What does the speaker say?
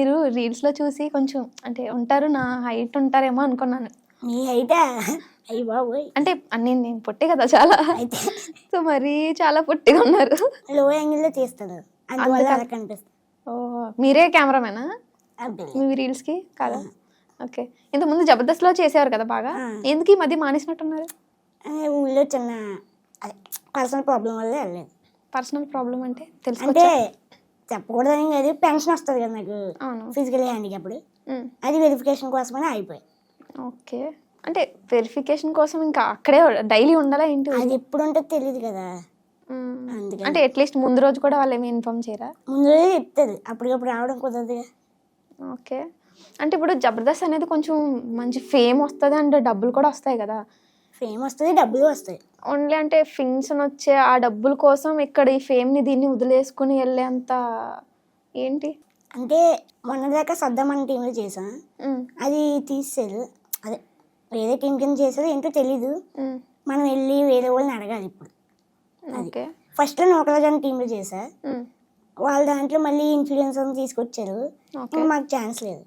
మీరు రీల్స్లో చూసి కొంచెం అంటే ఉంటారు నా హైట్ ఉంటారేమో అనుకున్నాను. మీ హైటా? అయ్యి బాబోయ్. అంటే నేను పొట్టే కదా చాలా, అయితే సో మరీ చాలా పొట్టిగా ఉన్నారు. లో యాంగిల్లో తీస్తాడు, అందువల్ల అలా కనిపిస్తుంది. ఓహో, మీరే కెమెరామేనా అబ్బే. మీ రీల్స్కి కాదా? ఓకే. ఇంతకుముందు జబర్దస్త్లో చేసేవారు కదా బాగా, ఎందుకు ఈ మధ్య మానేసినట్టున్నారు? ఊళ్ళో చిన్న అదే పర్సనల్ ప్రాబ్లం వల్ల వెళ్ళలేదు. పర్సనల్ ప్రాబ్లం అంటే అంటే తెలుసుకోవచ్చా? చెప్పకూడదని కాదు, పెన్షన్ వస్తుంది కదా నాకు అవును. ఫిజికల్ హ్యాండిక్యాప్డ్, అది వెరిఫికేషన్ కోసమని అయిపోయి. ఓకే. అంటే వెరిఫికేషన్ కోసం ఇంకా అక్కడే డైలీ ఉండాలా ఏంటి? అది ఎప్పుడు ఉంటుందో తెలియదు కదా, అందుకని. అంటే అట్లీస్ట్ ముందు రోజు కూడా వాళ్ళు ఏమి ఇన్ఫార్మ్ చేయరా? ముందు రోజే చెప్తుంది, అప్పటికప్పుడు రావడం కుదరదుగా. ఓకే. అంటే ఇప్పుడు జబర్దస్త్ అనేది కొంచెం మంచి ఫేమ్ వస్తుంది అండ్ డబ్బులు కూడా వస్తాయి కదా. ఫేమ్ వస్తుంది, డబ్బులు వస్తాయి. ఓన్లీ అంటే ఫింక్షన్ వచ్చే ఆ డబ్బుల కోసం ఇక్కడ ఈ ఫేమ్ని దీన్ని వదిలేసుకుని వెళ్ళేంత ఏంటి? అంటే మొన్నదాకా సర్దామని టీంలో చేసా, అది తీసేసారు. అదే వేరే టీం కింద చేసారు, ఏంటో తెలీదు. మనం వెళ్ళి వేరే వాళ్ళని అడగాలి ఇప్పుడు. ఓకే. ఫస్ట్లో నోకరాజన్ టీంలో చేసా, వాళ్ళ దాంట్లో మళ్ళీ ఇన్ఫ్లుయెన్సర్ తీసుకొచ్చారు, ఇంకా మాకు ఛాన్స్ లేదు.